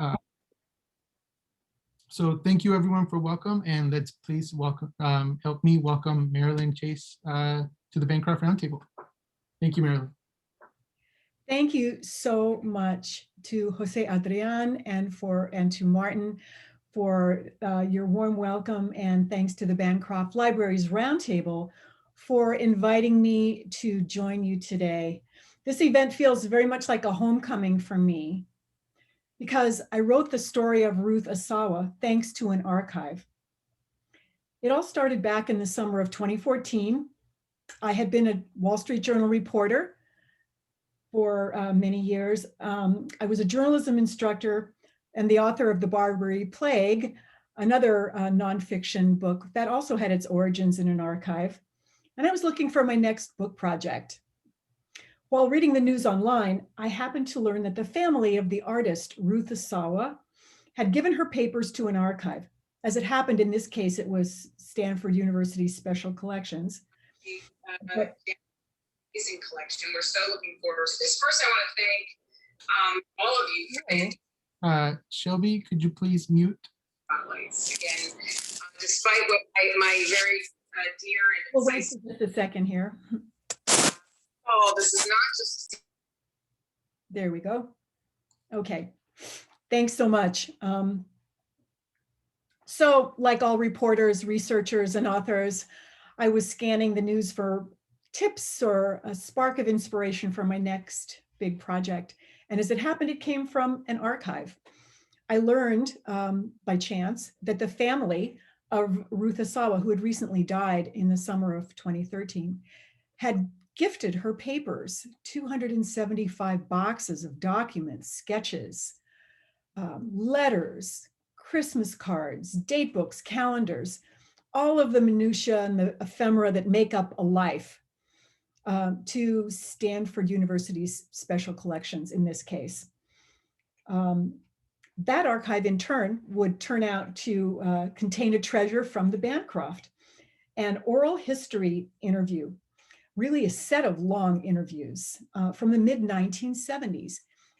Uh, so thank you everyone for welcome, and let's please welcome, help me welcome Marilyn Chase to the Bancroft Roundtable. Thank you, Marilyn. Thank you so much to Jose Adrian and to Martin for your warm welcome, and thanks to the Bancroft Libraries Roundtable for inviting me to join you today. This event feels very much like a homecoming for me because I wrote the story of Ruth Asawa thanks to an archive. It all started back in the summer of 2014. I had been a Wall Street Journal reporter for many years. I was a journalism instructor and the author of The Barbary Plague, another nonfiction book that also had its origins in an archive. And I was looking for my next book project. While reading the news online, I happened to learn that the family of the artist Ruth Asawa had given her papers to an archive. As it happened in this case, it was Stanford University Special Collections. Amazing collection. We're so looking forward to this. First, I want to thank all of you for Shelby, could you please mute? Spotlights again, despite what my very dear and we'll wait just a second here. Oh, this is not just. There we go. Okay, thanks so much. So, like all reporters, researchers, and authors, I was scanning the news for tips or a spark of inspiration for my next big project. And as it happened, it came from an archive. I learned by chance that the family of Ruth Asawa, who had recently died in the summer of 2013, had gifted her papers, 275 boxes of documents, sketches, letters, Christmas cards, date books, calendars, all of the minutiae and the ephemera that make up a life, to Stanford University's Special Collections in this case. That archive in turn would turn out to contain a treasure from the Bancroft, an oral history interview, really a set of long interviews from the mid-1970s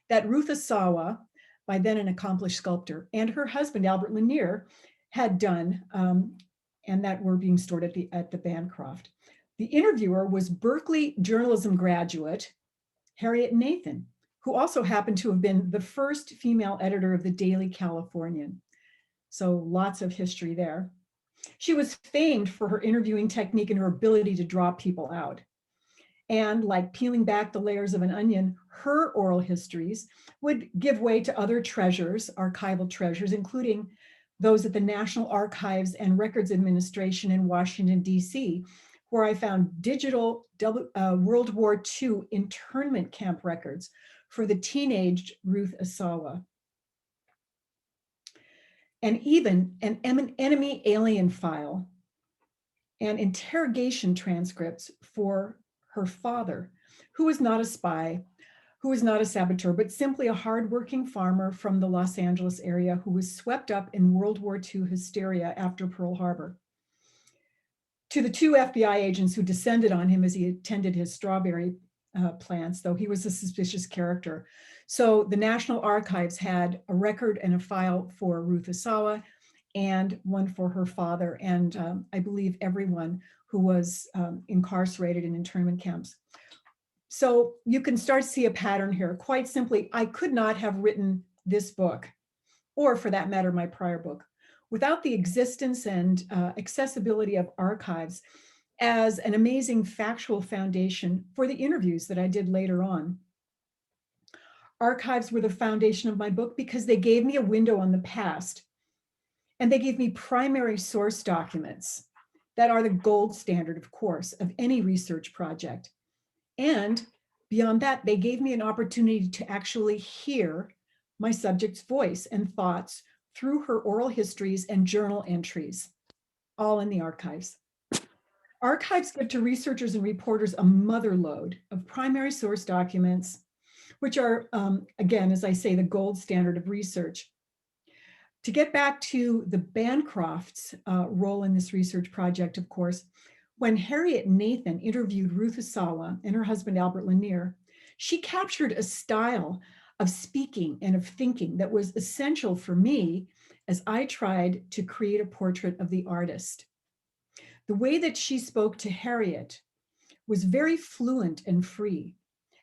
that Ruth Asawa, by then an accomplished sculptor, and her husband, Albert Lanier, had done, and that were being stored at the Bancroft. The interviewer was Berkeley journalism graduate, Harriet Nathan, who also happened to have been the first female editor of the Daily Californian. So lots of history there. She was famed for her interviewing technique and her ability to draw people out. And like peeling back the layers of an onion, her oral histories would give way to other treasures, archival treasures, including those at the National Archives and Records Administration in Washington, D.C., where I found digital World War II internment camp records for the teenaged Ruth Asawa. And even an enemy alien file and interrogation transcripts for her father, who was not a spy, who was not a saboteur, but simply a hardworking farmer from the Los Angeles area who was swept up in World War II hysteria after Pearl Harbor. To the two FBI agents who descended on him as he attended his strawberry plants, though he was a suspicious character. So the National Archives had a record and a file for Ruth Asawa and one for her father, and I believe everyone who was incarcerated in internment camps. So you can start to see a pattern here. Quite simply, I could not have written this book, or for that matter, my prior book, without the existence and accessibility of archives as an amazing factual foundation for the interviews that I did later on. Archives were the foundation of my book because they gave me a window on the past, and they gave me primary source documents that are the gold standard, of course, of any research project. And beyond that, they gave me an opportunity to actually hear my subject's voice and thoughts through her oral histories and journal entries, all in the archives. Archives give to researchers and reporters a mother lode of primary source documents, which are, again, as I say, the gold standard of research. To get back to the Bancroft's role in this research project, of course, when Harriet Nathan interviewed Ruth Asawa and her husband, Albert Lanier, she captured a style of speaking and of thinking that was essential for me as I tried to create a portrait of the artist. The way that she spoke to Harriet was very fluent and free.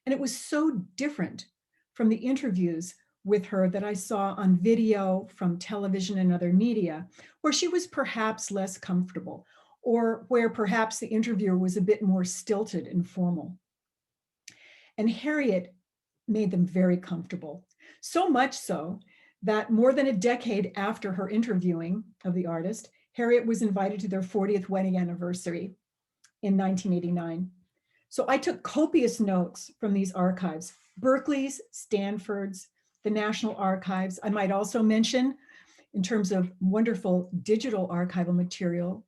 And it was so different from the interviews with her that I saw on video, from television and other media, where she was perhaps less comfortable, or where perhaps the interviewer was a bit more stilted and formal. And Harriet made them very comfortable. So much so that more than a decade after her interviewing of the artist, Harriet was invited to their 40th wedding anniversary in 1989. So I took copious notes from these archives, Berkeley's, Stanford's, the National Archives. I might also mention, in terms of wonderful digital archival material,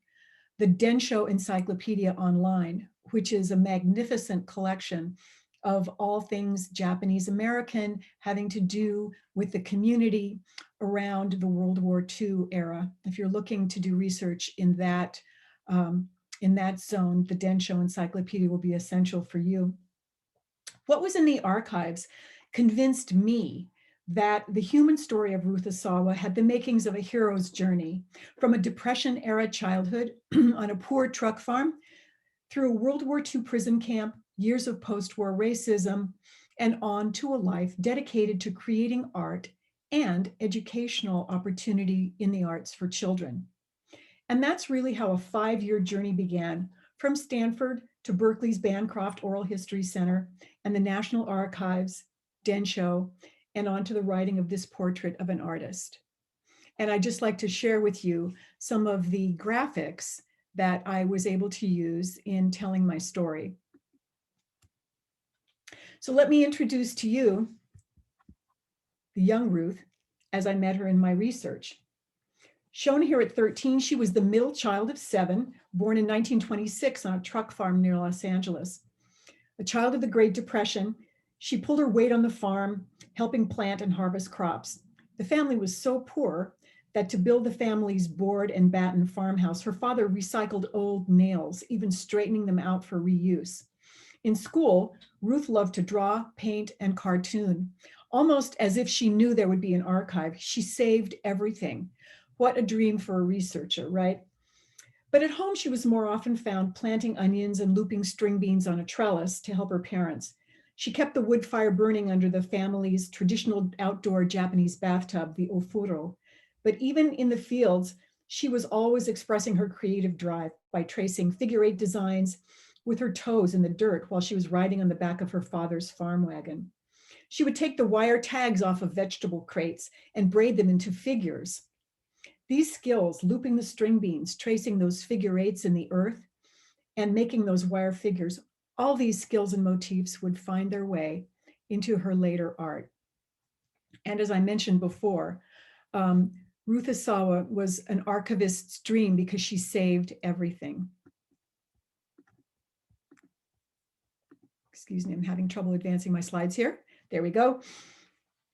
the Densho Encyclopedia Online, which is a magnificent collection of all things Japanese American having to do with the community around the World War II era. If you're looking to do research in that zone, the Densho Encyclopedia will be essential for you. What was in the archives convinced me that the human story of Ruth Asawa had the makings of a hero's journey, from a Depression-era childhood on a poor truck farm, through a World War II prison camp, years of post-war racism, and on to a life dedicated to creating art and educational opportunity in the arts for children. And that's really how a 5-year journey began, from Stanford to Berkeley's Bancroft Oral History Center and the National Archives, Densho, and on to the writing of this portrait of an artist. And I'd just like to share with you some of the graphics that I was able to use in telling my story. So let me introduce to you the young Ruth as I met her in my research. Shown here at 13, she was the middle child of 7, born in 1926 on a truck farm near Los Angeles. A child of the Great Depression, she pulled her weight on the farm, helping plant and harvest crops. The family was so poor that to build the family's board and batten farmhouse, her father recycled old nails, even straightening them out for reuse. In school, Ruth loved to draw, paint, and cartoon. Almost as if she knew there would be an archive, she saved everything. What a dream for a researcher, right? But at home, she was more often found planting onions and looping string beans on a trellis to help her parents. She kept the wood fire burning under the family's traditional outdoor Japanese bathtub, the ofuro. But even in the fields, she was always expressing her creative drive by tracing figure-8 designs with her toes in the dirt while she was riding on the back of her father's farm wagon. She would take the wire tags off of vegetable crates and braid them into figures. These skills, looping the string beans, tracing those figure-8s in the earth, and making those wire figures, all these skills and motifs would find their way into her later art. And as I mentioned before, Ruth Asawa was an archivist's dream because she saved everything. Excuse me, I'm having trouble advancing my slides here. There we go.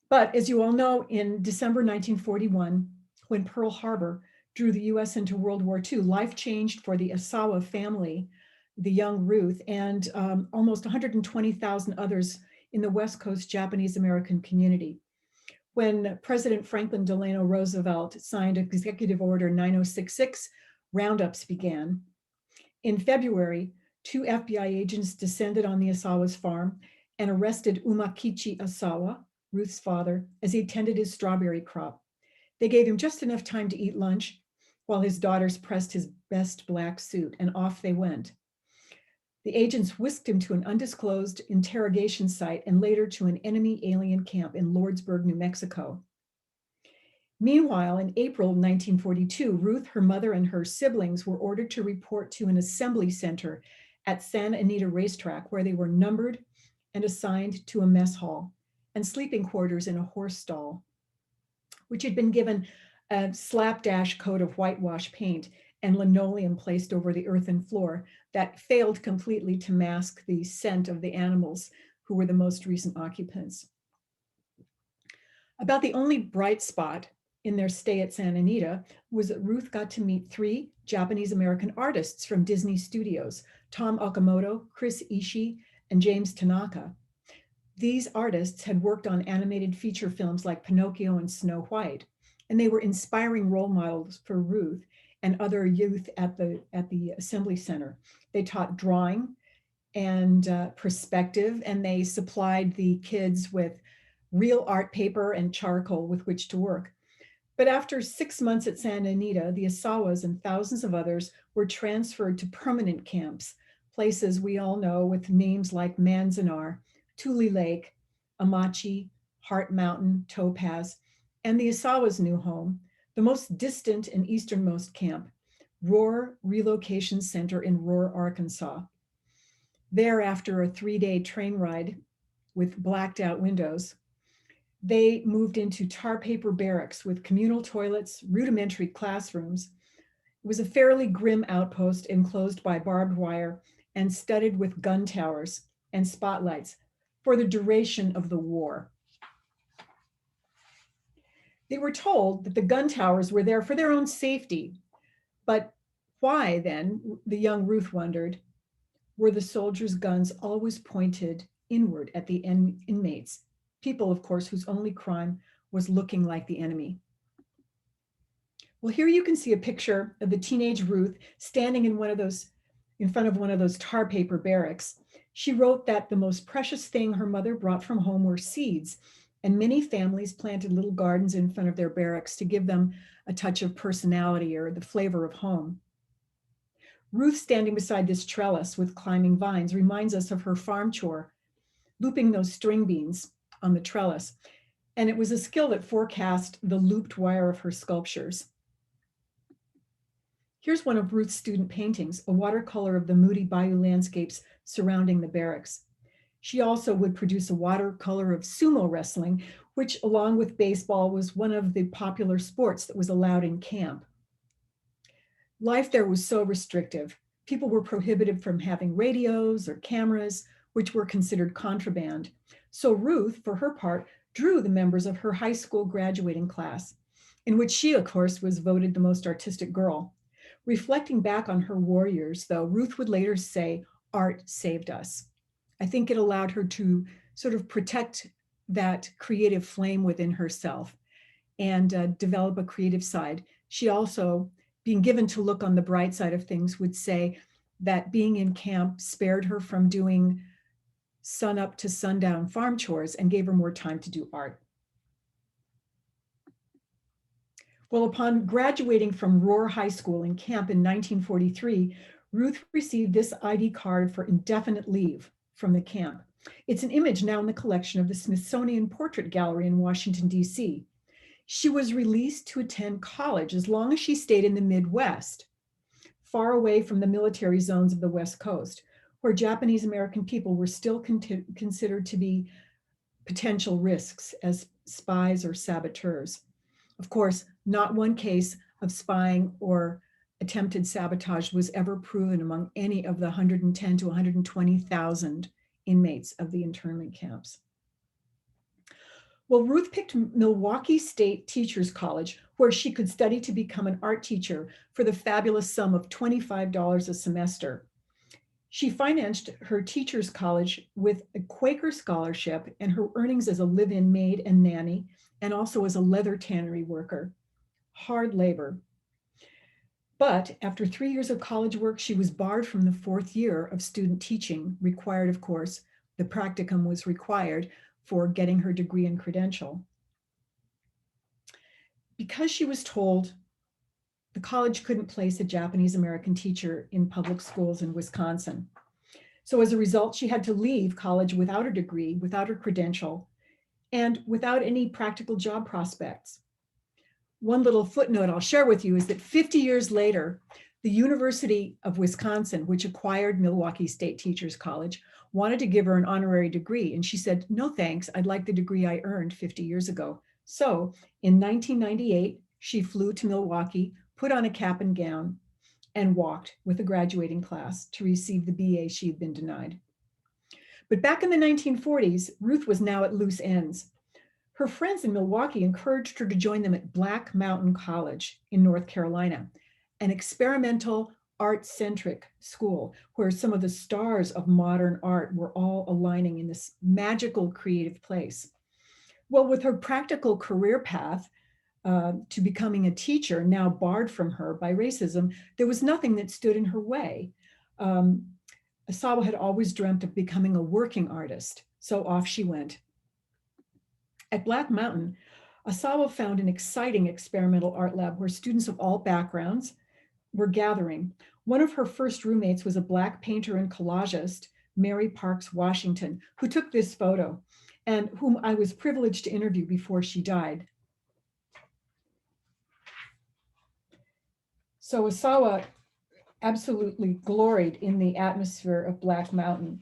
But as you all know, in December 1941, when Pearl Harbor drew the US into World War II, life changed for the Asawa family, the young Ruth, and almost 120,000 others in the West Coast Japanese American community. When President Franklin Delano Roosevelt signed Executive Order 9066, roundups began. In February, 2 FBI agents descended on the Asawa's farm and arrested Umakichi Asawa, Ruth's father, as he tended his strawberry crop. They gave him just enough time to eat lunch while his daughters pressed his best black suit, and off they went. The agents whisked him to an undisclosed interrogation site and later to an enemy alien camp in Lordsburg, New Mexico. Meanwhile, in April 1942, Ruth, her mother, and her siblings were ordered to report to an assembly center at Santa Anita Racetrack, where they were numbered and assigned to a mess hall and sleeping quarters in a horse stall, which had been given a slapdash coat of whitewash paint and linoleum placed over the earthen floor that failed completely to mask the scent of the animals who were the most recent occupants. About the only bright spot in their stay at Santa Anita was that Ruth got to meet 3 Japanese American artists from Disney Studios, Tom Okamoto, Chris Ishii, and James Tanaka. These artists had worked on animated feature films like Pinocchio and Snow White, and they were inspiring role models for Ruth and other youth at the Assembly Center. They taught drawing and perspective, and they supplied the kids with real art paper and charcoal with which to work. But after 6 months at Santa Anita, the Asawas and thousands of others were transferred to permanent camps, places we all know with names like Manzanar, Tule Lake, Amachi, Heart Mountain, Topaz, and the Asawas' new home, the most distant and easternmost camp, Rohr Relocation Center in Rohr, Arkansas. There, after a 3-day train ride with blacked out windows, they moved into tar paper barracks with communal toilets, rudimentary classrooms. It was a fairly grim outpost enclosed by barbed wire and studded with gun towers and spotlights for the duration of the war. They were told that the gun towers were there for their own safety, but why then, the young Ruth wondered, were the soldiers' guns always pointed inward at the inmates, people, of course, whose only crime was looking like the enemy? Well, here you can see a picture of the teenage Ruth standing in front of one of those tar paper barracks. She wrote that the most precious thing her mother brought from home were seeds, and many families planted little gardens in front of their barracks to give them a touch of personality or the flavor of home. Ruth standing beside this trellis with climbing vines reminds us of her farm chore, looping those string beans on the trellis. And it was a skill that forecast the looped wire of her sculptures. Here's one of Ruth's student paintings, a watercolor of the moody bayou landscapes surrounding the barracks. She also would produce a watercolor of sumo wrestling, which along with baseball was one of the popular sports that was allowed in camp. Life there was so restrictive. People were prohibited from having radios or cameras, which were considered contraband. So Ruth, for her part, drew the members of her high school graduating class, in which she, of course, was voted the most artistic girl. Reflecting back on her war years, though, Ruth would later say, art saved us. I think it allowed her to sort of protect that creative flame within herself and develop a creative side. She also, being given to look on the bright side of things, would say that being in camp spared her from doing sun up to sundown farm chores and gave her more time to do art. Well, upon graduating from Rohr High School in camp in 1943, Ruth received this ID card for indefinite leave from the camp. It's an image now in the collection of the Smithsonian Portrait Gallery in Washington, D.C. She was released to attend college as long as she stayed in the Midwest, far away from the military zones of the West Coast, where Japanese American people were still considered to be potential risks as spies or saboteurs. Of course, not one case of spying or attempted sabotage was ever proven among any of the 110 to 120,000 inmates of the internment camps. Well, Ruth picked Milwaukee State Teachers College, where she could study to become an art teacher for the fabulous sum of $25 a semester. She financed her teacher's college with a Quaker scholarship and her earnings as a live-in maid and nanny, and also as a leather tannery worker. Hard labor. But after 3 years of college work, she was barred from the 4th year of student teaching, required, of course. The practicum was required for getting her degree and credential. Because she was told the college couldn't place a Japanese American teacher in public schools in Wisconsin. So as a result, she had to leave college without a degree, without her credential, and without any practical job prospects. One little footnote I'll share with you is that 50 years later, the University of Wisconsin, which acquired Milwaukee State Teachers College, wanted to give her an honorary degree. And she said, no, thanks, I'd like the degree I earned 50 years ago. So in 1998, she flew to Milwaukee, put on a cap and gown, and walked with a graduating class to receive the BA she had been denied. But back in the 1940s, Ruth was now at loose ends. Her friends in Milwaukee encouraged her to join them at Black Mountain College in North Carolina, an experimental art-centric school where some of the stars of modern art were all aligning in this magical creative place. Well, with her practical career path to becoming a teacher now barred from her by racism, there was nothing that stood in her way. Asawa had always dreamt of becoming a working artist, so off she went. At Black Mountain, Asawa found an exciting experimental art lab where students of all backgrounds were gathering. One of her first roommates was a Black painter and collagist, Mary Parks Washington, who took this photo and whom I was privileged to interview before she died. So Asawa absolutely gloried in the atmosphere of Black Mountain.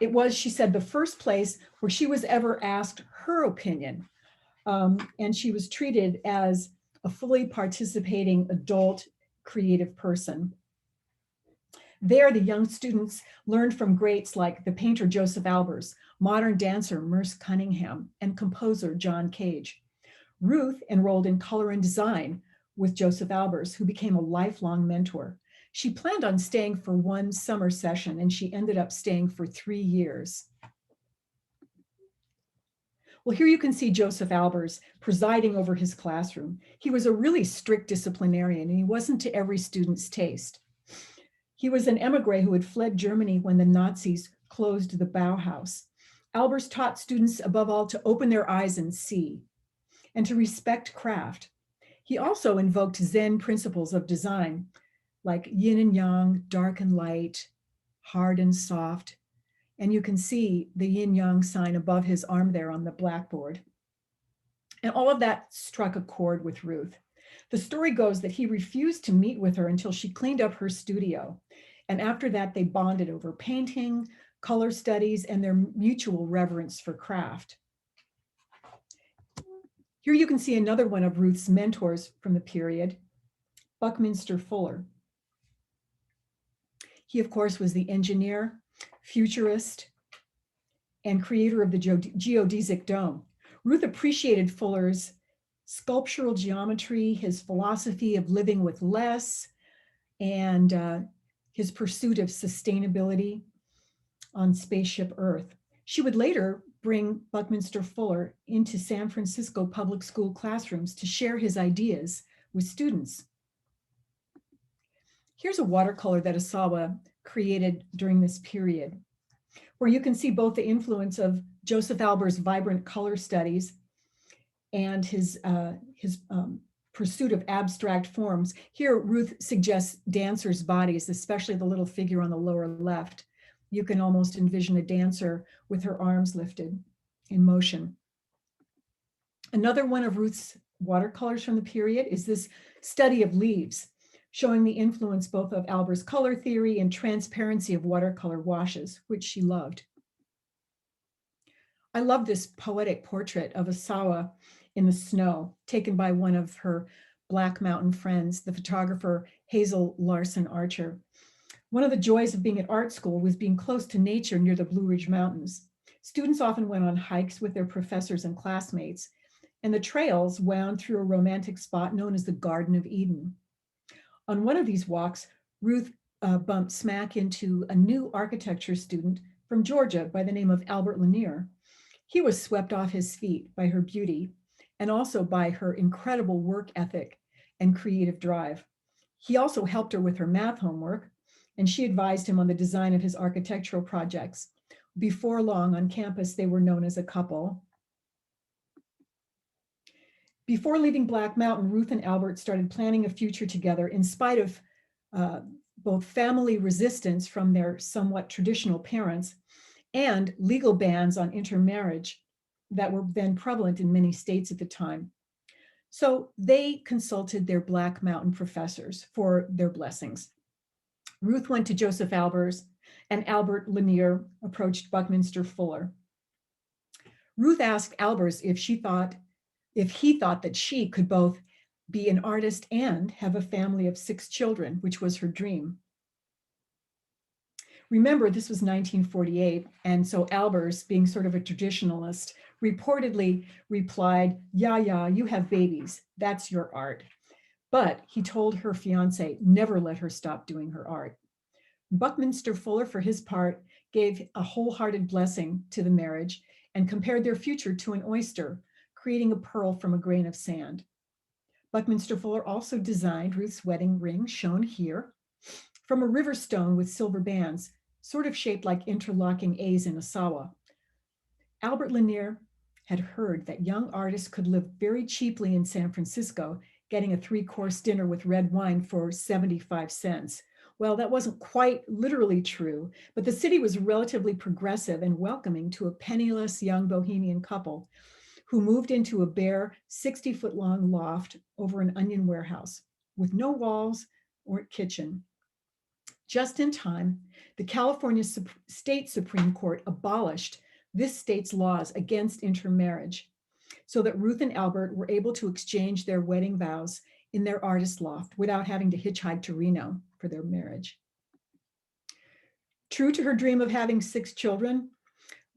It was, she said, the first place where she was ever asked her opinion. And she was treated as a fully participating adult creative person. There, the young students learned from greats like the painter Joseph Albers, modern dancer Merce Cunningham, and composer John Cage. Ruth enrolled in color and design with Joseph Albers, who became a lifelong mentor. She planned on staying for one summer session, and she ended up staying for 3 years. Well, here you can see Joseph Albers presiding over his classroom. He was a really strict disciplinarian, and he wasn't to every student's taste. He was an emigre who had fled Germany when the Nazis closed the Bauhaus. Albers taught students, above all, to open their eyes and see, and to respect craft. He also invoked Zen principles of design, like yin and yang, dark and light, hard and soft. And you can see the yin-yang sign above his arm there on the blackboard. And all of that struck a chord with Ruth. The story goes that he refused to meet with her until she cleaned up her studio. And after that, they bonded over painting, color studies, and their mutual reverence for craft. Here you can see another one of Ruth's mentors from the period, Buckminster Fuller. He, of course, was the engineer, futurist, and creator of the geodesic dome. Ruth appreciated Fuller's sculptural geometry, his philosophy of living with less, and his pursuit of sustainability on spaceship Earth. She would later bring Buckminster Fuller into San Francisco public school classrooms to share his ideas with students. Here's a watercolor that Asawa created during this period, where you can see both the influence of Joseph Albers' vibrant color studies and his pursuit of abstract forms. Here, Ruth suggests dancers' bodies, especially the little figure on the lower left. You can almost envision a dancer with her arms lifted in motion. Another one of Ruth's watercolors from the period is this study of leaves, showing the influence both of Albers' color theory and transparency of watercolor washes, which she loved. I love this poetic portrait of Asawa in the snow, taken by one of her Black Mountain friends, the photographer Hazel Larson Archer. One of the joys of being at art school was being close to nature near the Blue Ridge Mountains. Students often went on hikes with their professors and classmates, and the trails wound through a romantic spot known as the Garden of Eden. On one of these walks, Ruth bumped smack into a new architecture student from Georgia by the name of Albert Lanier. He was swept off his feet by her beauty and also by her incredible work ethic and creative drive. He also helped her with her math homework, and she advised him on the design of his architectural projects. Before long, on campus, they were known as a couple. Before leaving Black Mountain, Ruth and Albert started planning a future together in spite of both family resistance from their somewhat traditional parents and legal bans on intermarriage that were then prevalent in many states at the time. So they consulted their Black Mountain professors for their blessings. Ruth went to Joseph Albers, and Albert Lanier approached Buckminster Fuller. Ruth asked Albers if he thought that she could both be an artist and have a family of 6 children, which was her dream. Remember, this was 1948, and so Albers, being sort of a traditionalist, reportedly replied, yeah, you have babies, that's your art. But he told her fiance never let her stop doing her art. Buckminster Fuller, for his part, gave a wholehearted blessing to the marriage and compared their future to an oyster, creating a pearl from a grain of sand. Buckminster Fuller also designed Ruth's wedding ring, shown here, from a river stone with silver bands, sort of shaped like interlocking A's in a sawa. Albert Lanier had heard that young artists could live very cheaply in San Francisco, getting a 3-course dinner with red wine for 75 cents. Well, that wasn't quite literally true, but the city was relatively progressive and welcoming to a penniless young bohemian couple who moved into a bare 60-foot-long loft over an onion warehouse with no walls or kitchen. Just in time, the California State Supreme Court abolished this state's laws against intermarriage, so that Ruth and Albert were able to exchange their wedding vows in their artist loft without having to hitchhike to Reno for their marriage. True to her dream of having 6 children,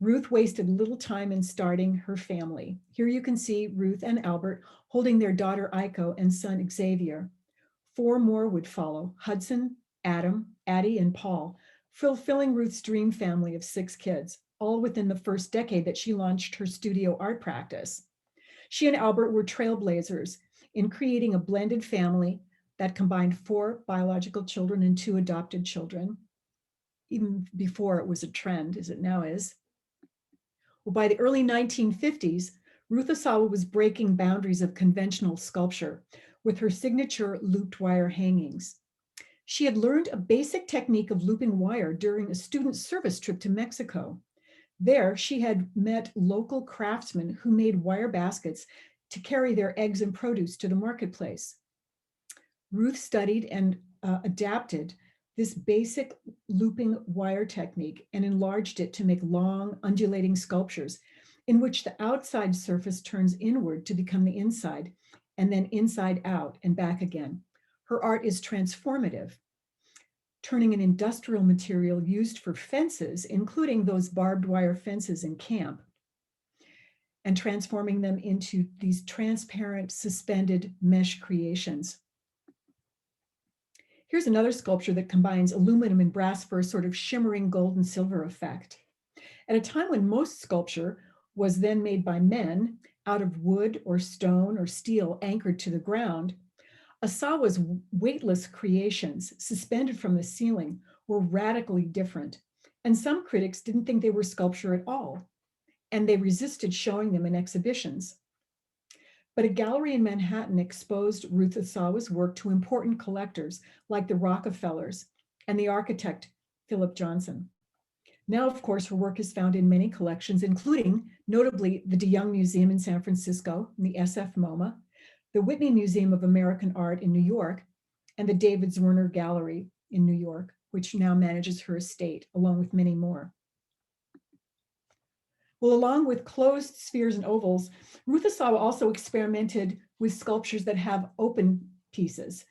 Ruth wasted little time in starting her family. Here you can see Ruth and Albert holding their daughter Aiko and son Xavier. 4 more would follow: Hudson, Adam, Addie, and Paul, fulfilling Ruth's dream family of 6 kids, all within the first decade that she launched her studio art practice. She and Albert were trailblazers in creating a blended family that combined 4 biological children and 2 adopted children, even before it was a trend, as it now is. Well, by the early 1950s, Ruth Asawa was breaking boundaries of conventional sculpture with her signature looped wire hangings. She had learned a basic technique of looping wire during a student service trip to Mexico. There, she had met local craftsmen who made wire baskets to carry their eggs and produce to the marketplace. Ruth studied and adapted this basic looping wire technique and enlarged it to make long, undulating sculptures in which the outside surface turns inward to become the inside, and then inside out and back again. Her art is transformative, turning an industrial material used for fences, including those barbed wire fences in camp, and transforming them into these transparent, suspended mesh creations. Here's another sculpture that combines aluminum and brass for a sort of shimmering gold and silver effect. At a time when most sculpture was then made by men out of wood or stone or steel anchored to the ground, Asawa's weightless creations suspended from the ceiling were radically different, and some critics didn't think they were sculpture at all, and they resisted showing them in exhibitions. But a gallery in Manhattan exposed Ruth Asawa's work to important collectors like the Rockefellers and the architect Philip Johnson. Now, of course, her work is found in many collections, including notably the De Young Museum in San Francisco and the SF MoMA, the Whitney Museum of American Art in New York, and the David Zwirner Gallery in New York, which now manages her estate, along with many more. Well, along with closed spheres and ovals, Ruth Asawa also experimented with sculptures that have open pieces,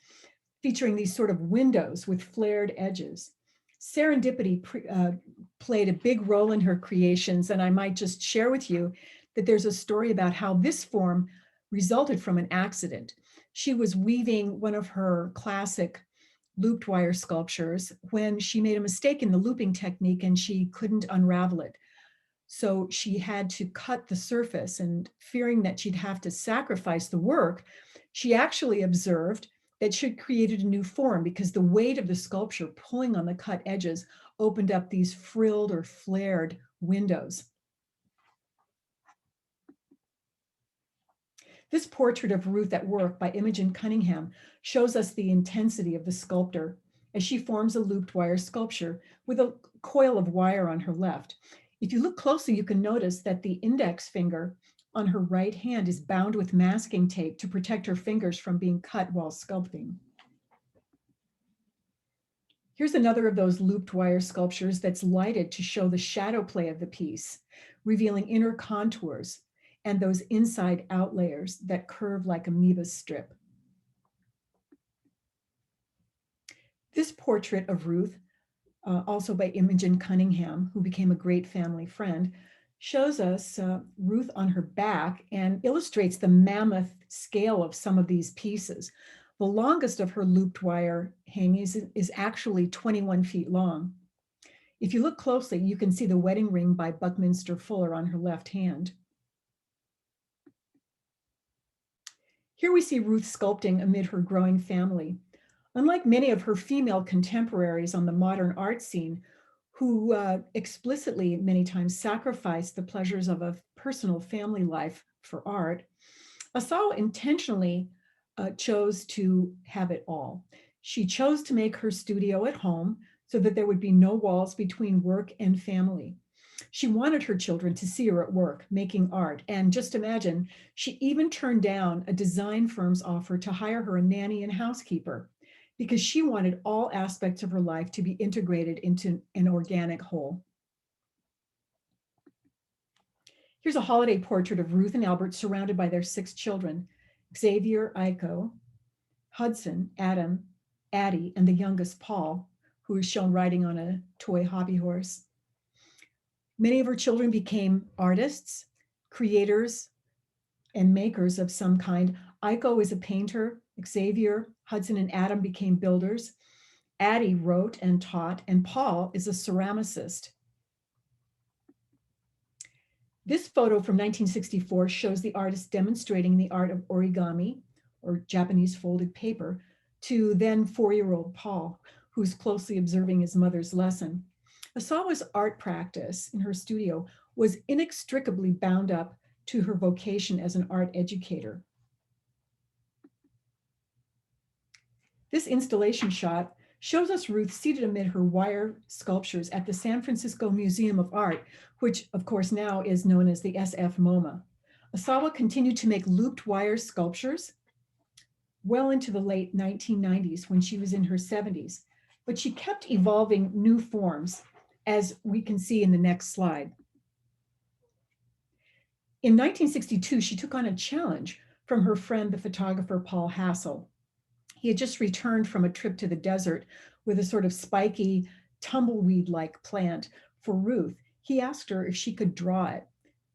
featuring these sort of windows with flared edges. Serendipity played a big role in her creations, and I might just share with you that there's a story about how this form resulted from an accident. She was weaving one of her classic looped wire sculptures when she made a mistake in the looping technique and she couldn't unravel it. So she had to cut the surface, and fearing that she'd have to sacrifice the work, she actually observed that she'd created a new form because the weight of the sculpture pulling on the cut edges opened up these frilled or flared windows. This portrait of Ruth at work by Imogen Cunningham shows us the intensity of the sculptor as she forms a looped wire sculpture with a coil of wire on her left. If you look closely, you can notice that the index finger on her right hand is bound with masking tape to protect her fingers from being cut while sculpting. Here's another of those looped wire sculptures that's lighted to show the shadow play of the piece, revealing inner contours and those inside out layers that curve like amoeba strip. This portrait of Ruth, also by Imogen Cunningham, who became a great family friend, shows us Ruth on her back and illustrates the mammoth scale of some of these pieces. The longest of her looped wire hangings is actually 21 feet long. If you look closely, you can see the wedding ring by Buckminster Fuller on her left hand. Here we see Ruth sculpting amid her growing family. Unlike many of her female contemporaries on the modern art scene, who explicitly many times sacrificed the pleasures of a personal family life for art, Asawa intentionally chose to have it all. She chose to make her studio at home so that there would be no walls between work and family. She wanted her children to see her at work, making art. And just imagine, she even turned down a design firm's offer to hire her a nanny and housekeeper because she wanted all aspects of her life to be integrated into an organic whole. Here's a holiday portrait of Ruth and Albert surrounded by their 6 children, Xavier, Aiko, Hudson, Adam, Addie, and the youngest, Paul, who is shown riding on a toy hobby horse. Many of her children became artists, creators, and makers of some kind. Aiko is a painter, Xavier, Hudson, and Adam became builders. Addie wrote and taught, and Paul is a ceramicist. This photo from 1964 shows the artist demonstrating the art of origami, or Japanese folded paper, to then 4-year-old Paul, who's closely observing his mother's lesson. Asawa's art practice in her studio was inextricably bound up to her vocation as an art educator. This installation shot shows us Ruth seated amid her wire sculptures at the San Francisco Museum of Art, which of course now is known as the SF MoMA. Asawa continued to make looped wire sculptures well into the late 1990s when she was in her 70s, but she kept evolving new forms, as we can see in the next slide. In 1962, she took on a challenge from her friend, the photographer Paul Hassel. He had just returned from a trip to the desert with a sort of spiky, tumbleweed-like plant for Ruth. He asked her if she could draw it,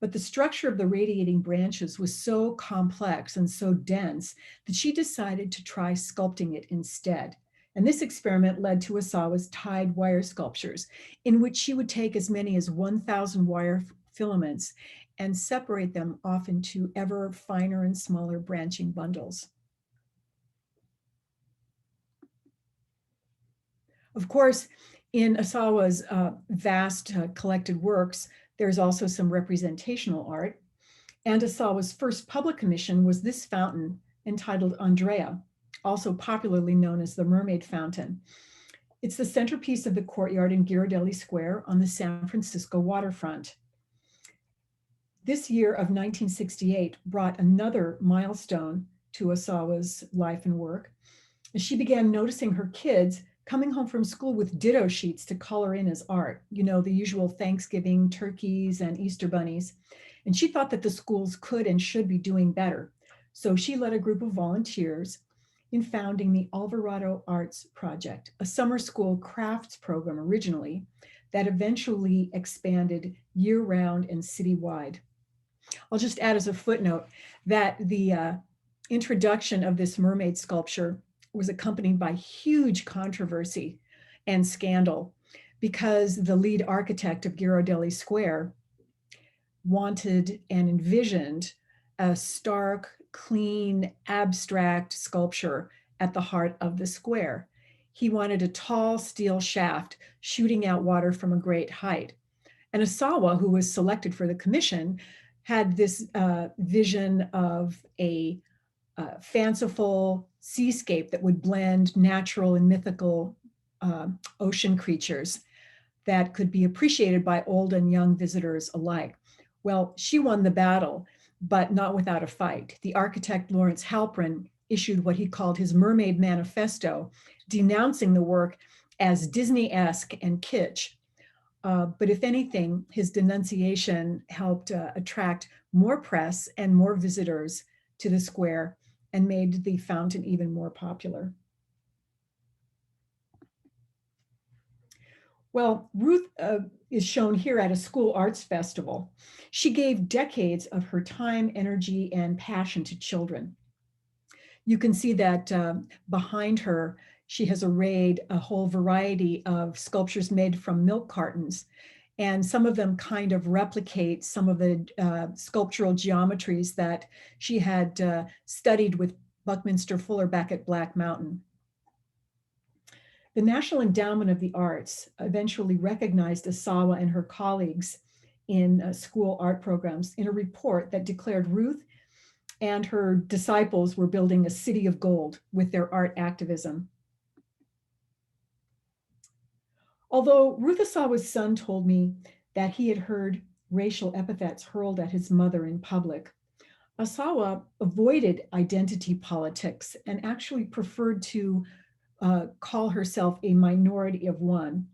but the structure of the radiating branches was so complex and so dense that she decided to try sculpting it instead. And this experiment led to Asawa's tied wire sculptures, in which she would take as many as 1,000 wire filaments and separate them off into ever finer and smaller branching bundles. Of course, in Asawa's vast collected works, there's also some representational art. And Asawa's first public commission was this fountain entitled Andrea, also popularly known as the Mermaid Fountain. It's the centerpiece of the courtyard in Ghirardelli Square on the San Francisco waterfront. This year of 1968 brought another milestone to Asawa's life and work. She began noticing her kids coming home from school with ditto sheets to color in as art, you know, the usual Thanksgiving turkeys and Easter bunnies. And she thought that the schools could and should be doing better. So she led a group of volunteers in founding the Alvarado Arts Project, a summer school crafts program originally that eventually expanded year-round and citywide. I'll just add as a footnote that the introduction of this mermaid sculpture was accompanied by huge controversy and scandal because the lead architect of Ghirardelli Square wanted and envisioned a stark, clean, abstract sculpture at the heart of the square. He wanted a tall steel shaft shooting out water from a great height. And Asawa, who was selected for the commission, had this vision of a fanciful seascape that would blend natural and mythical ocean creatures that could be appreciated by old and young visitors alike. Well, she won the battle, but not without a fight. The architect Lawrence Halprin issued what he called his Mermaid Manifesto, denouncing the work as Disney-esque and kitsch. But if anything, his denunciation helped attract more press and more visitors to the square and made the fountain even more popular. Well, Ruth is shown here at a school arts festival. She gave decades of her time, energy, and passion to children. You can see that behind her, she has arrayed a whole variety of sculptures made from milk cartons. And some of them kind of replicate some of the sculptural geometries that she had studied with Buckminster Fuller back at Black Mountain. The National Endowment of the Arts eventually recognized Asawa and her colleagues in school art programs in a report that declared Ruth and her disciples were building a city of gold with their art activism. Although Ruth Asawa's son told me that he had heard racial epithets hurled at his mother in public, Asawa avoided identity politics and actually preferred to call herself a minority of one.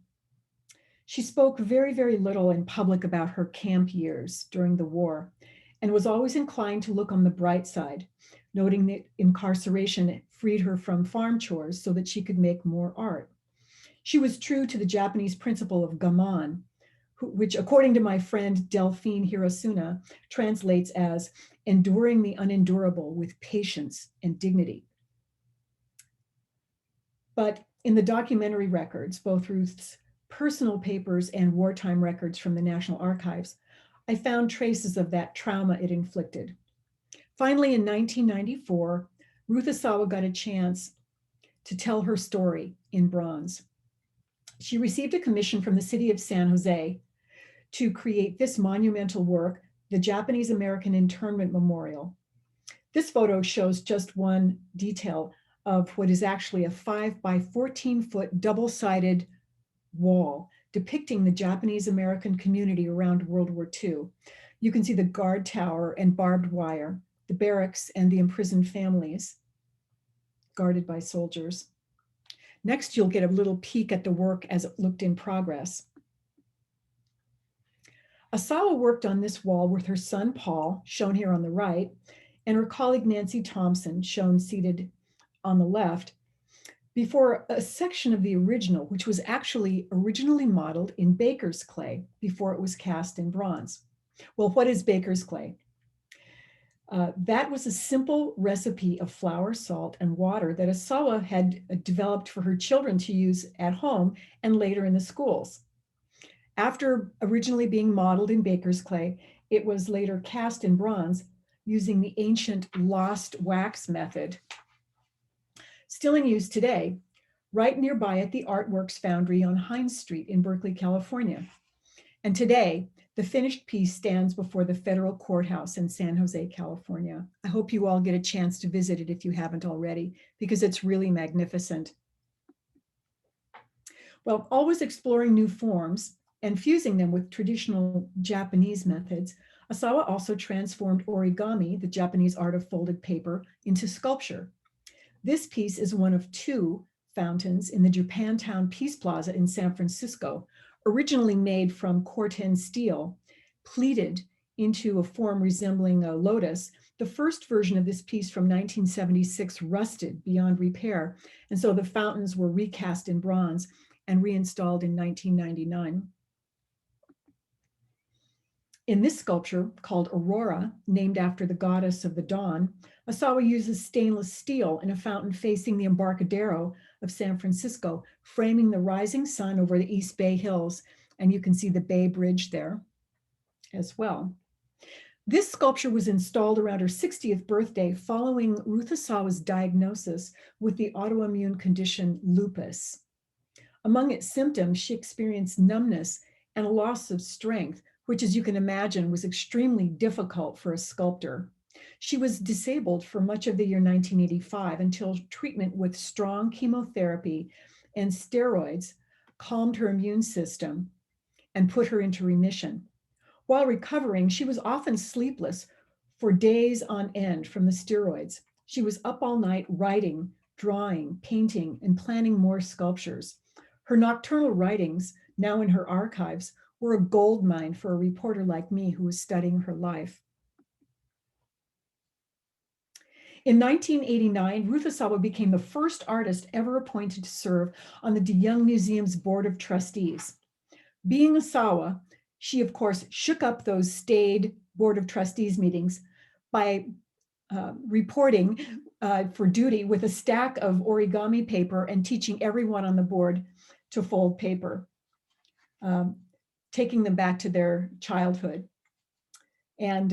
She spoke very, very little in public about her camp years during the war and was always inclined to look on the bright side, noting that incarceration freed her from farm chores so that she could make more art. She was true to the Japanese principle of gaman, which, according to my friend Delphine Hirosuna, translates as enduring the unendurable with patience and dignity. But in the documentary records, both Ruth's personal papers and wartime records from the National Archives, I found traces of that trauma it inflicted. Finally, in 1994, Ruth Asawa got a chance to tell her story in bronze. She received a commission from the city of San Jose to create this monumental work, the Japanese American Internment Memorial. This photo shows just one detail of what is actually a 5 by 14 foot double-sided wall depicting the Japanese American community around World War II. You can see the guard tower and barbed wire, the barracks and the imprisoned families guarded by soldiers. Next, you'll get a little peek at the work as it looked in progress. Asawa worked on this wall with her son, Paul, shown here on the right, and her colleague, Nancy Thompson, shown seated on the left, before a section of the original, which was actually originally modeled in baker's clay before it was cast in bronze. Well, what is baker's clay? That was a simple recipe of flour, salt, and water that Asawa had developed for her children to use at home and later in the schools. After originally being modeled in baker's clay, it was later cast in bronze using the ancient lost wax method, still in use today, right nearby at the Artworks Foundry on Hines Street in Berkeley, California. And today, the finished piece stands before the federal courthouse in San Jose, California. I hope you all get a chance to visit it if you haven't already, because it's really magnificent. Well, always exploring new forms and fusing them with traditional Japanese methods, Asawa also transformed origami, the Japanese art of folded paper, into sculpture. This piece is one of 2 fountains in the Japantown Peace Plaza in San Francisco, originally made from corten steel, pleated into a form resembling a lotus. The first version of this piece from 1976 rusted beyond repair, and so the fountains were recast in bronze and reinstalled in 1999. In this sculpture, called Aurora, named after the goddess of the dawn, Asawa uses stainless steel in a fountain facing the Embarcadero of San Francisco, framing the rising sun over the East Bay Hills, and you can see the Bay Bridge there as well. This sculpture was installed around her 60th birthday following Ruth Asawa's diagnosis with the autoimmune condition lupus. Among its symptoms, she experienced numbness and a loss of strength, which, as you can imagine, was extremely difficult for a sculptor. She was disabled for much of the year 1985 until treatment with strong chemotherapy and steroids calmed her immune system and put her into remission. While recovering, she was often sleepless for days on end from the steroids. She was up all night writing, drawing, painting, and planning more sculptures. Her nocturnal writings, now in her archives, were a gold mine for a reporter like me who was studying her life. In 1989, Ruth Asawa became the first artist ever appointed to serve on the De Young Museum's Board of Trustees. Being Asawa, she of course shook up those staid Board of Trustees meetings by reporting for duty with a stack of origami paper and teaching everyone on the board to fold paper, taking them back to their childhood. And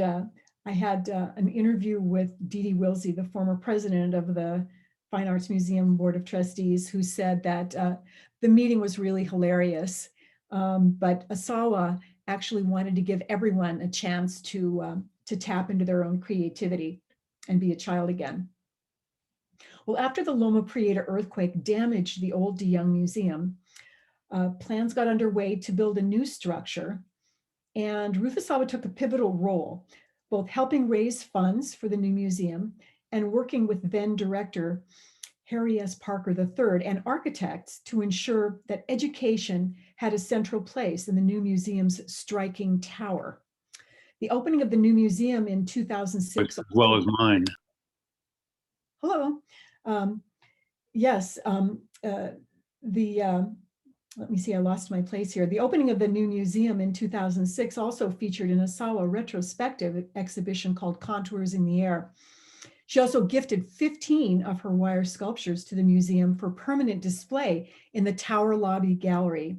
I had an interview with Dee Dee Wilsey, the former president of the Fine Arts Museum Board of Trustees, who said that the meeting was really hilarious, but Asawa actually wanted to give everyone a chance to tap into their own creativity and be a child again. Well, after the Loma Prieta earthquake damaged the old DeYoung Museum, plans got underway to build a new structure, and Ruth Asawa took a pivotal role, both helping raise funds for the new museum and working with then director Harry S. Parker III and architects to ensure that education had a central place in the new museum's striking tower. The opening of the new museum in 2006. As well as mine. Hello. Yes, let me see, I lost my place here. The opening of the new museum in 2006 also featured an Asawa retrospective exhibition called Contours in the Air. She also gifted 15 of her wire sculptures to the museum for permanent display in the Tower Lobby Gallery.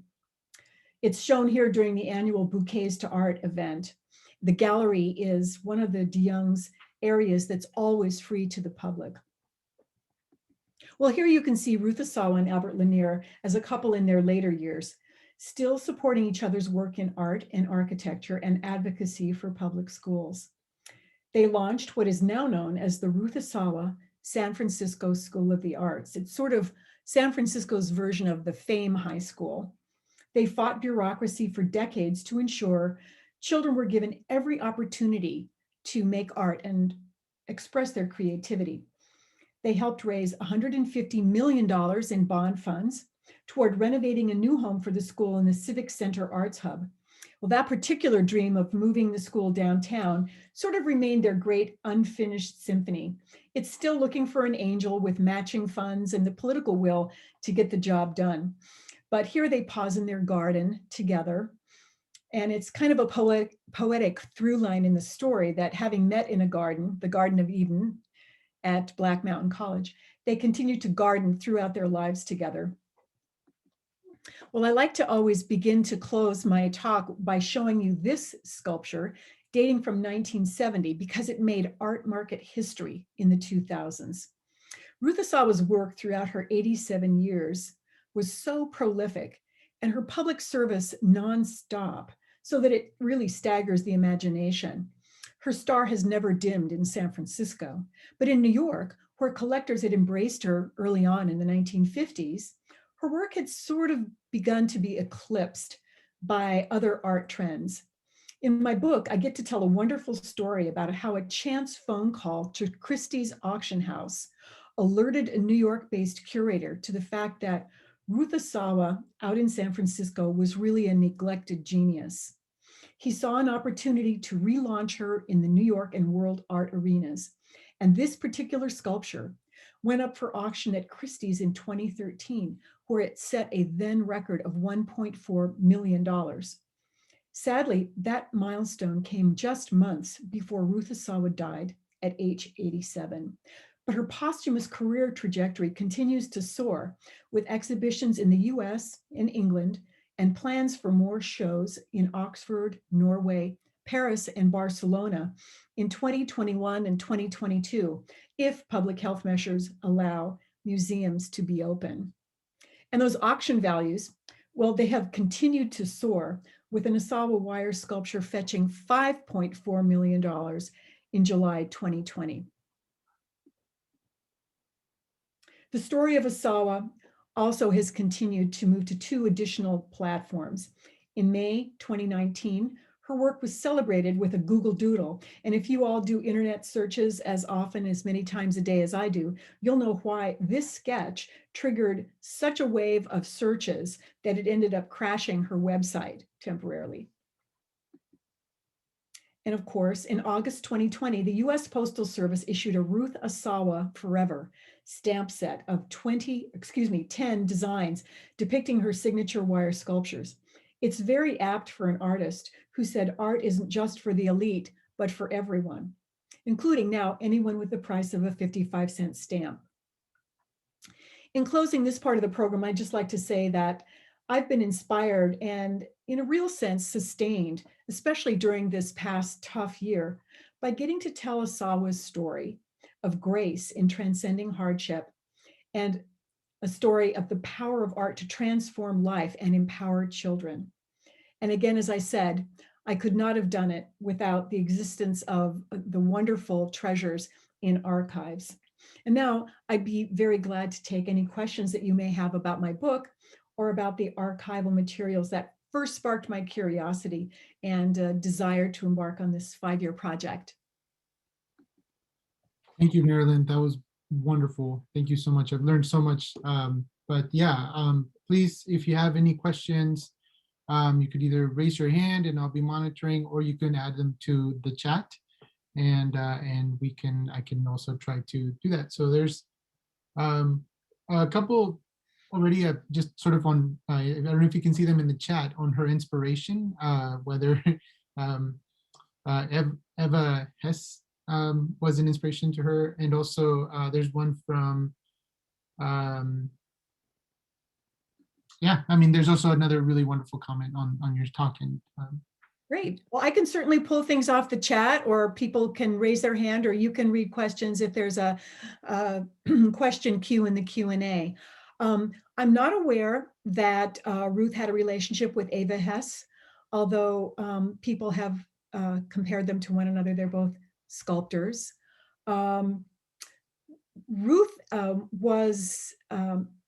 It's shown here during the annual Bouquets to Art event. The gallery is one of the DeYoung's areas that's always free to the public. Well, here you can see Ruth Asawa and Albert Lanier as a couple in their later years, still supporting each other's work in art and architecture and advocacy for public schools. They launched what is now known as the Ruth Asawa San Francisco School of the Arts. It's sort of San Francisco's version of the FAME High School. They fought bureaucracy for decades to ensure children were given every opportunity to make art and express their creativity. They helped raise $150 million in bond funds toward renovating a new home for the school in the Civic Center Arts Hub. Well, that particular dream of moving the school downtown sort of remained their great unfinished symphony. It's still looking for an angel with matching funds and the political will to get the job done. But here they pause in their garden together. And it's kind of a poetic through line in the story that having met in a garden, the Garden of Eden, at Black Mountain College, they continue to garden throughout their lives together. Well, I like to always begin to close my talk by showing you this sculpture dating from 1970 because it made art market history in the 2000s. Ruth Asawa's work throughout her 87 years was so prolific and her public service nonstop so that it really staggers the imagination. Her star has never dimmed in San Francisco, but in New York, where collectors had embraced her early on in the 1950s, her work had sort of begun to be eclipsed by other art trends. In my book, I get to tell a wonderful story about how a chance phone call to Christie's auction house alerted a New York-based curator to the fact that Ruth Asawa out in San Francisco was really a neglected genius. He saw an opportunity to relaunch her in the New York and world art arenas. And this particular sculpture went up for auction at Christie's in 2013, where it set a then record of $1.4 million. Sadly, that milestone came just months before Ruth Asawa died at age 87. But her posthumous career trajectory continues to soar with exhibitions in the US and England and plans for more shows in Oxford, Norway, Paris, and Barcelona in 2021 and 2022, if public health measures allow museums to be open. And those auction values, well, they have continued to soar, with an Asawa wire sculpture fetching $5.4 million in July 2020. The story of Asawa also has continued to move to 2 additional platforms. In May 2019, her work was celebrated with a Google Doodle. And if you all do internet searches as often as many times a day as I do, you'll know why this sketch triggered such a wave of searches that it ended up crashing her website temporarily. And of course, in August 2020, the US Postal Service issued a Ruth Asawa Forever stamp set of 10 designs depicting her signature wire sculptures. It's very apt for an artist who said art isn't just for the elite, but for everyone. including now anyone with the price of a 55-cent stamp. In closing this part of the program, I'd just like to say that I've been inspired and in a real sense sustained, especially during this past tough year, by getting to tell Asawa's story of grace in transcending hardship and a story of the power of art to transform life and empower children. And again, as I said, I could not have done it without the existence of the wonderful treasures in archives. And now I'd be very glad to take any questions that you may have about my book or about the archival materials that first sparked my curiosity and desire to embark on this 5-year project. Thank you, Marilyn. That was wonderful. Thank you so much. I've learned so much. But yeah, please, if you have any questions, you could either raise your hand and I'll be monitoring, or you can add them to the chat, and I can also try to do that. So there's a couple already just sort of on, I don't know if you can see them in the chat, on her inspiration, whether Eva Hess was an inspiration to her. And also there's one from, yeah, I mean, there's also another really wonderful comment on your talk. And Great. Well, I can certainly pull things off the chat, or people can raise their hand, or you can read questions if there's a question queue in the Q&A. I'm not aware that Ruth had a relationship with Eva Hess, although people have compared them to one another. They're both sculptors. Ruth was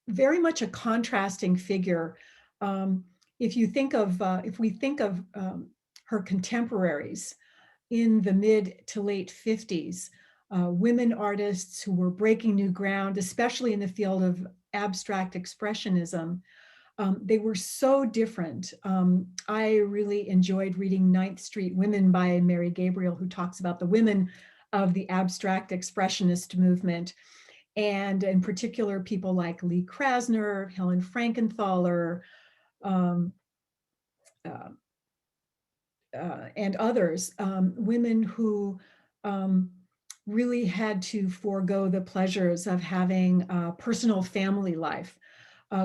very much a contrasting figure. If we think of her contemporaries in the mid to late 50s, women artists who were breaking new ground, especially in the field of abstract expressionism, they were so different. I really enjoyed reading 9th Street Women by Mary Gabriel, who talks about the women of the abstract expressionist movement. And in particular, people like Lee Krasner, Helen Frankenthaler, and others, women who really had to forego the pleasures of having a personal family life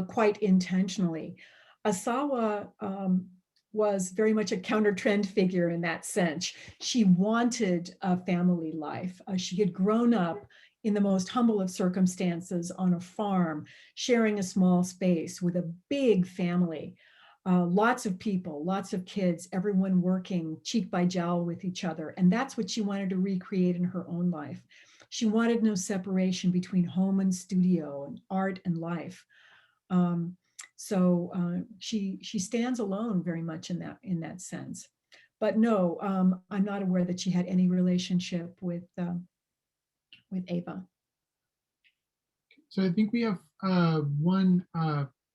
quite intentionally. Asawa was very much a counter-trend figure in that sense. She wanted a family life. She had grown up in the most humble of circumstances on a farm, sharing a small space with a big family. Lots of people, lots of kids, everyone working cheek by jowl with each other. And that's what she wanted to recreate in her own life. She wanted no separation between home and studio and art and life. So she stands alone very much in that sense. But no, I'm not aware that she had any relationship with Eva. so I think we have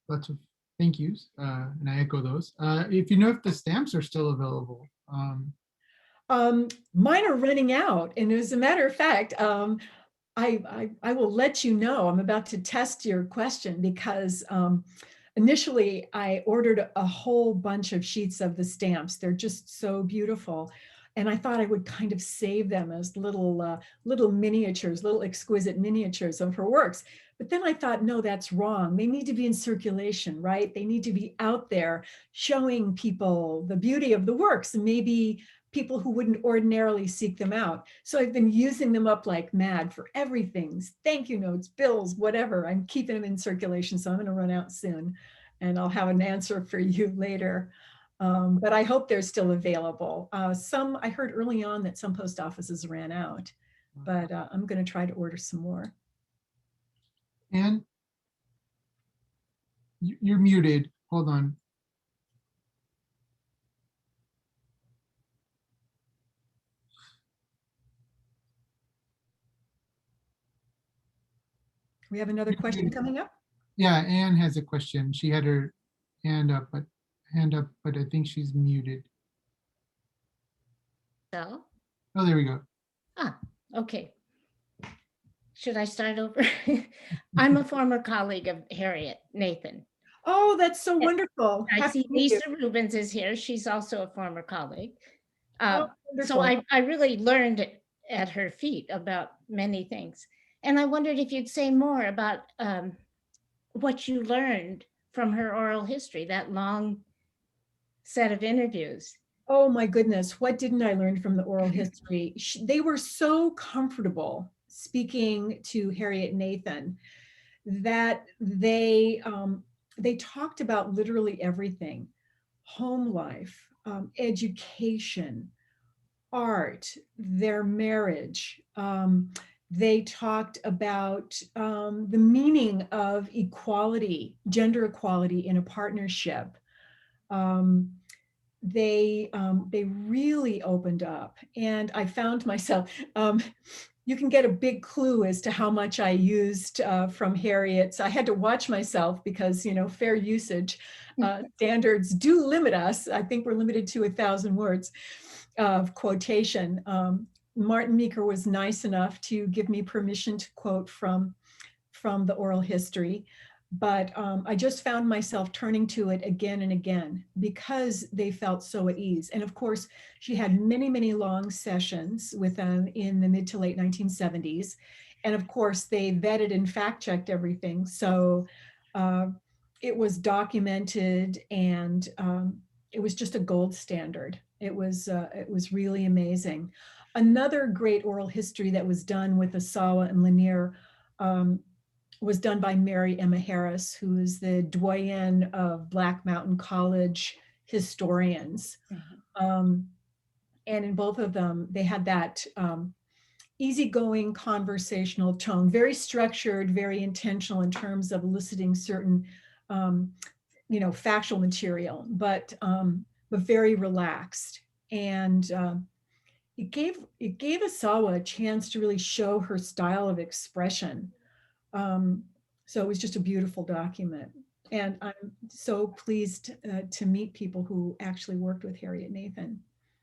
lots of thank yous, and I echo those. If you know if the stamps are still available. Mine are running out, and as a matter of fact, I will let you know. I'm about to test your question because initially I ordered a whole bunch of sheets of the stamps. They're just so beautiful. And I thought I would kind of save them as little miniatures, little exquisite miniatures of her works. But then I thought, no, that's wrong. They need to be in circulation, right? They need to be out there showing people the beauty of the works, and maybe people who wouldn't ordinarily seek them out. So I've been using them up like mad for everything. Thank you notes, bills, whatever. I'm keeping them in circulation, so I'm going to run out soon, and I'll have an answer for you later. But I hope they're still available. Some, I heard early on that some post offices ran out, but I'm going to try to order some more. And you're muted. Hold on. We have another question coming up. Yeah, Anne has a question. She had her hand up, but I think she's muted. So, Oh, there we go. okay. Should I start over? I'm a former colleague of Harriet Nathan. Oh, that's so wonderful. I Happy see to meet you. Lisa Rubens is here. She's also a former colleague. Oh, So wonderful. I really learned at her feet about many things. And I wondered if you'd say more about what you learned from her oral history, that long set of interviews. Oh my goodness, what didn't I learn from the oral history? They were so comfortable speaking to Harriet Nathan that they talked about literally everything: home life, education, art, their marriage. They talked about the meaning of equality, gender equality in a partnership. They really opened up, and I found myself. You can get a big clue as to how much I used from Harriet. So I had to watch myself because, fair usage standards do limit us. I think we're limited to 1,000 words of quotation. Martin Meeker was nice enough to give me permission to quote from the oral history. But I just found myself turning to it again and again because they felt so at ease. And of course, she had many, many long sessions with them in the mid to late 1970s. And of course, they vetted and fact-checked everything. So it was documented, and it was just a gold standard. It was really amazing. Another great oral history that was done with Asawa and Lanier was done by Mary Emma Harris, who is the doyen of Black Mountain College historians. And in both of them, they had that easygoing conversational tone, very structured, very intentional in terms of eliciting certain, factual material, but very relaxed. And it gave Asawa a chance to really show her style of expression. So it was just a beautiful document. And I'm so pleased to meet people who actually worked with Harriet Nathan.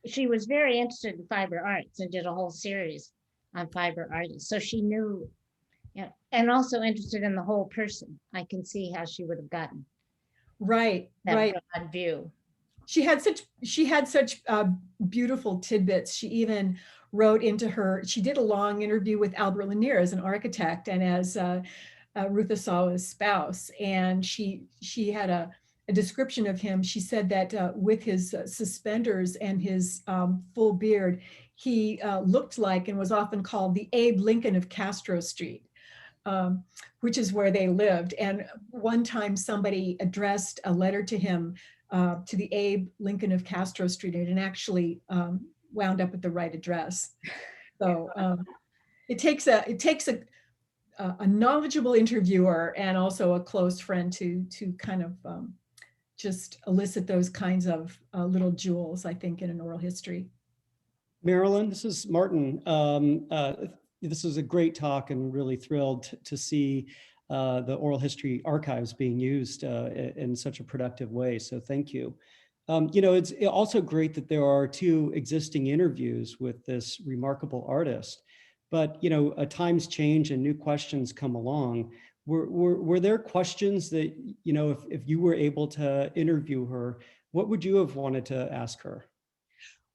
She was very interested in fiber arts and did a whole series on fiber artists. So she knew, and also interested in the whole person. I can see how she would have gotten that broad view. She had such beautiful tidbits. She even wrote into her, she did a long interview with Albert Lanier as an architect and as Ruth Asawa's spouse. And she had a description of him. She said that with his suspenders and his full beard, he looked like and was often called the Abe Lincoln of Castro Street, which is where they lived. And one time somebody addressed a letter to him to the Abe Lincoln of Castro Street, and actually wound up at the right address. So it takes a knowledgeable interviewer and also a close friend to kind of just elicit those kinds of little jewels, I think, in an oral history. Marilyn, this is Martin. This was a great talk, and really thrilled to see the oral history archives being used in such a productive way. So thank you. It's also great that there are 2 existing interviews with this remarkable artist. But times change and new questions come along. Were there questions that if you were able to interview her, what would you have wanted to ask her?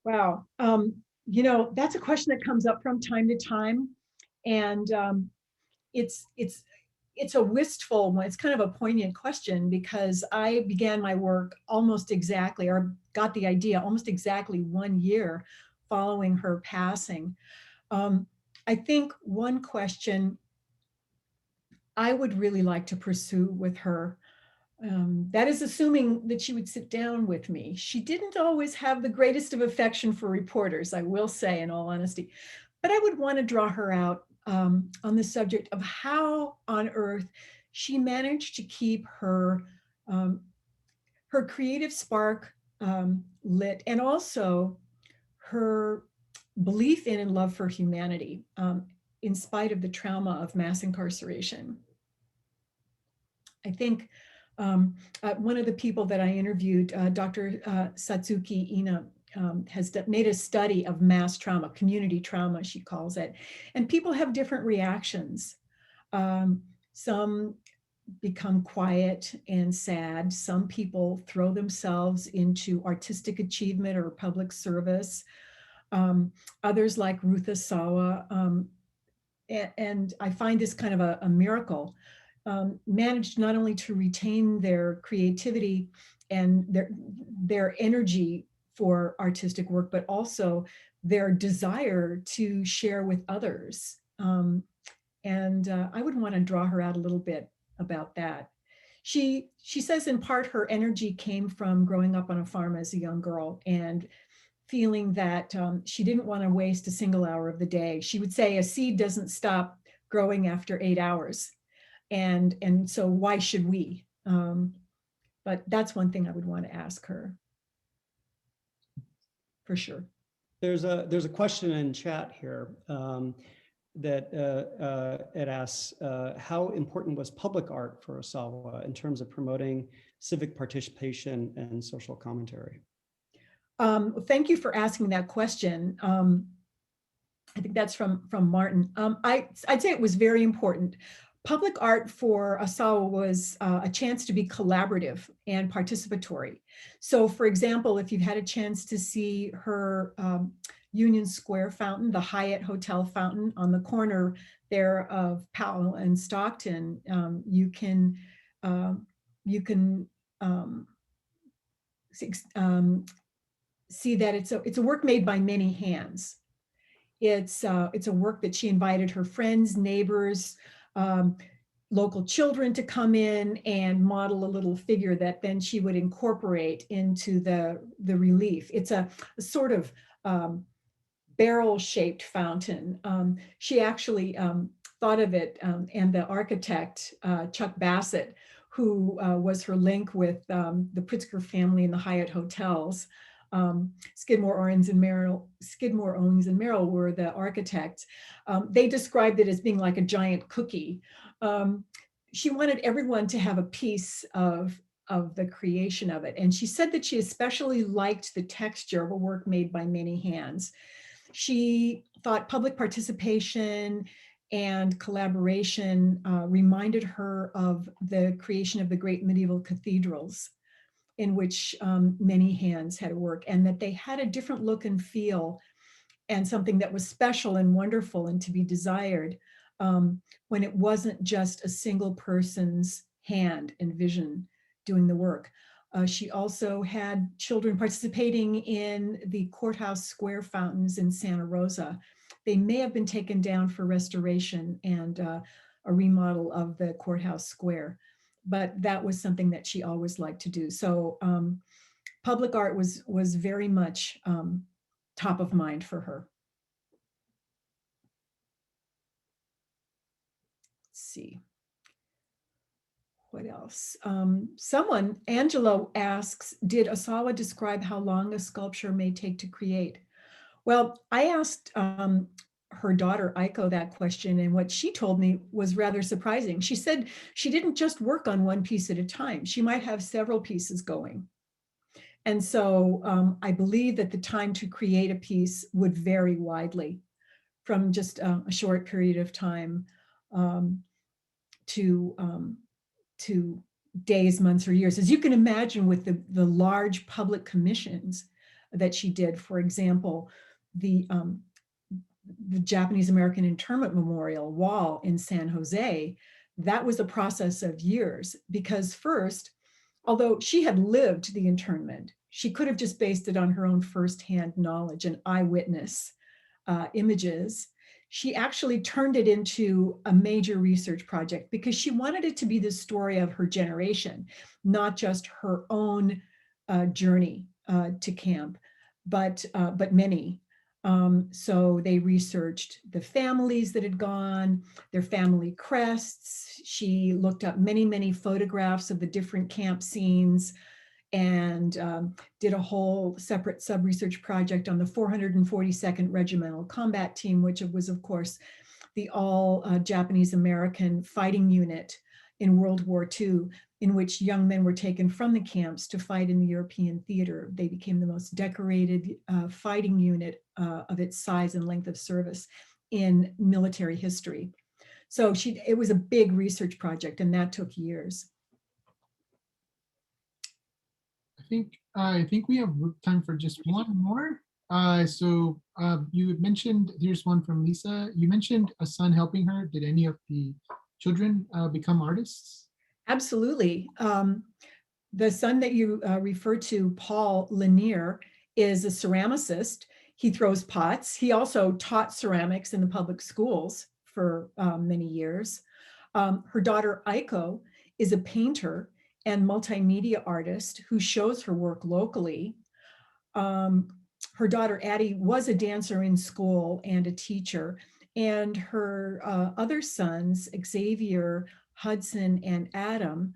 Wow, that's a question that comes up from time to time, and it's a wistful one. It's kind of a poignant question because I began my work almost exactly, or got the idea almost exactly 1 year following her passing. I think one question I would really like to pursue with her, that is assuming that she would sit down with me. She didn't always have the greatest of affection for reporters, I will say, in all honesty, but I would want to draw her out on the subject of how on earth she managed to keep her creative spark lit, and also her belief in and love for humanity in spite of the trauma of mass incarceration. I think one of the people that I interviewed, Dr. Satsuki Ina, has made a study of mass trauma, community trauma, she calls it. And people have different reactions. Some become quiet and sad. Some people throw themselves into artistic achievement or public service. Others like Ruth Asawa, and I find this kind of a miracle, managed not only to retain their creativity and their energy for artistic work, but also their desire to share with others. I would want to draw her out a little bit about that. She says in part her energy came from growing up on a farm as a young girl and feeling that she didn't want to waste a single hour of the day. She would say a seed doesn't stop growing after 8 hours. And so why should we? But that's one thing I would want to ask her, for sure. There's a question in chat here that it asks, how important was public art for Asawa in terms of promoting civic participation and social commentary? Thank you for asking that question. I think that's from Martin. I'd say it was very important. Public art for Asawa was a chance to be collaborative and participatory. So for example, if you've had a chance to see her Union Square fountain, the Hyatt Hotel fountain on the corner there of Powell and Stockton, you can see that it's a work made by many hands. It's a work that she invited her friends, neighbors, local children to come in and model a little figure that then she would incorporate into the relief. It's a sort of barrel-shaped fountain. She actually thought of it, and the architect, Chuck Bassett, who was her link with the Pritzker family and the Hyatt hotels. Skidmore, Owings and Merrill were the architects. They described it as being like a giant cookie. She wanted everyone to have a piece of the creation of it. And she said that she especially liked the texture of a work made by many hands. She thought public participation and collaboration reminded her of the creation of the great medieval cathedrals, in which many hands had work, and that they had a different look and feel, and something that was special and wonderful and to be desired when it wasn't just a single person's hand and vision doing the work. She also had children participating in the Courthouse Square fountains in Santa Rosa. They may have been taken down for restoration and a remodel of the Courthouse Square, but that was something that she always liked to do. So public art was very much top of mind for her. Let's see. What else? Someone, Angelo asks, did Asawa describe how long a sculpture may take to create? Well, I asked her daughter Aiko that question, and what she told me was rather surprising. She said she didn't just work on one piece at a time. She might have several pieces going. And so I believe that the time to create a piece would vary widely from just a short period of time to days, months, or years. As you can imagine, with the large public commissions that she did, for example, the Japanese American Internment Memorial wall in San Jose, that was a process of years, because first, although she had lived the internment, she could have just based it on her own firsthand knowledge and eyewitness images. She actually turned it into a major research project because she wanted it to be the story of her generation, not just her own journey to camp, but many. So they researched the families that had gone, their family crests. She looked up many, many photographs of the different camp scenes, and did a whole separate sub-research project on the 442nd Regimental Combat Team, which was, of course, the all Japanese American fighting unit in World War II, in which young men were taken from the camps to fight in the European theater. They became the most decorated fighting unit of its size and length of service in military history. So it was a big research project, and that took years. I think we have time for just one more. You had mentioned, here's one from Lisa. You mentioned a son helping her. Did any of the children become artists? Absolutely. The son that you refer to, Paul Lanier, is a ceramicist. He throws pots. He also taught ceramics in the public schools for many years. Her daughter, Aiko, is a painter and multimedia artist who shows her work locally. Her daughter, Addie, was a dancer in school and a teacher. And her other sons, Xavier, Hudson, and Adam,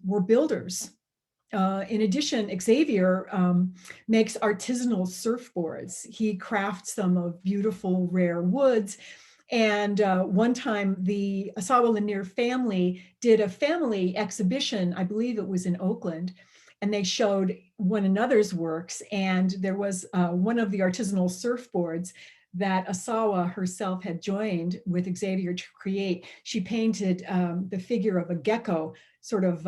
were builders. In addition, Xavier makes artisanal surfboards. He crafts them of beautiful, rare woods. And one time, the Asawa Lanier family did a family exhibition, I believe it was in Oakland, and they showed one another's works. And there was one of the artisanal surfboards that Asawa herself had joined with Xavier to create. She painted the figure of a gecko sort of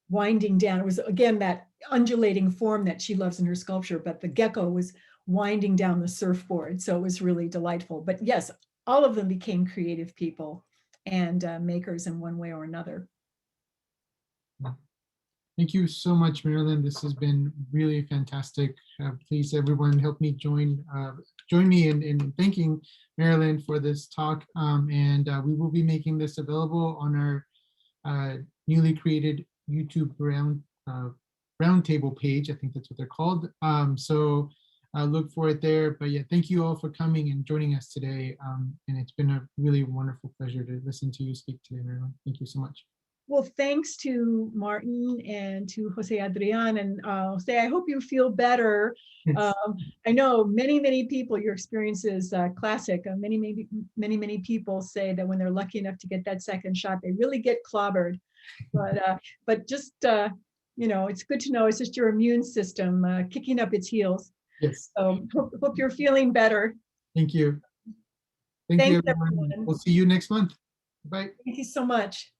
winding down. It was, again, that undulating form that she loves in her sculpture, but the gecko was winding down the surfboard. So it was really delightful. But yes, all of them became creative people and makers in one way or another. Thank you so much, Marilyn. This has been really fantastic. Please, everyone, help me join me in thanking Marilyn for this talk. We will be making this available on our newly created YouTube roundtable page. I think that's what they're called. So look for it there. But yeah, thank you all for coming and joining us today. And it's been a really wonderful pleasure to listen to you speak today, Marilyn. Thank you so much. Well, thanks to Martin and to Jose Adrian. And Jose, I hope you feel better. Yes. I know many people, your experience is classic. Many people say that when they're lucky enough to get that second shot, they really get clobbered. But just, it's good to know it's just your immune system kicking up its heels. Yes. So hope you're feeling better. Thank you. Thanks, you, everyone. everyone. We'll see you next month. Bye. Thank you so much.